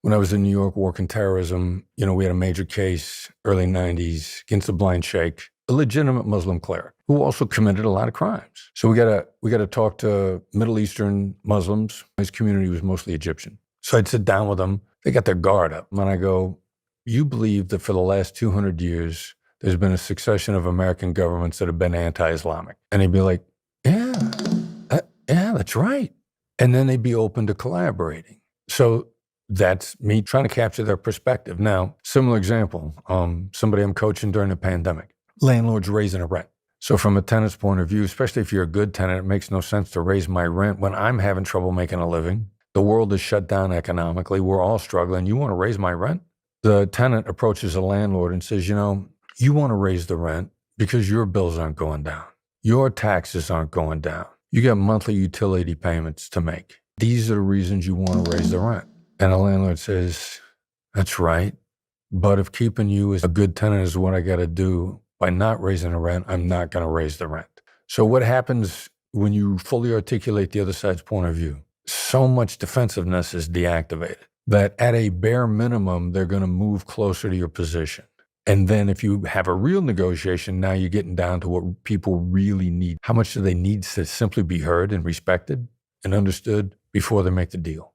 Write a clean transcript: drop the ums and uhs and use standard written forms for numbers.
When I was in New York working terrorism, we had a major case, early 90s, against a blind sheikh, a legitimate Muslim cleric who also committed a lot of crimes. So we gotta talk to Middle Eastern Muslims. His community was mostly Egyptian. So I'd sit down with them. They got their guard up. And I go, you believe that for the last 200 years, there's been a succession of American governments that have been anti-Islamic. And they'd be like, yeah, that's right. And then they'd be open to collaborating. So that's me trying to capture their perspective. Now, similar example, somebody I'm coaching during the pandemic, landlords raising a rent. So from a tenant's point of view, especially if you're a good tenant, it makes no sense to raise my rent when I'm having trouble making a living. The world is shut down economically. We're all struggling. You want to raise my rent? The tenant approaches a landlord and says, you want to raise the rent because your bills aren't going down. Your taxes aren't going down. You got monthly utility payments to make. These are the reasons you want to raise the rent. And the landlord says, that's right. But if keeping you as a good tenant is what I got to do, by not raising the rent, I'm not going to raise the rent. So what happens when you fully articulate the other side's point of view? So much defensiveness is deactivated that at a bare minimum, they're going to move closer to your position. And then if you have a real negotiation, now you're getting down to what people really need. How much do they need to simply be heard and respected and understood before they make the deal?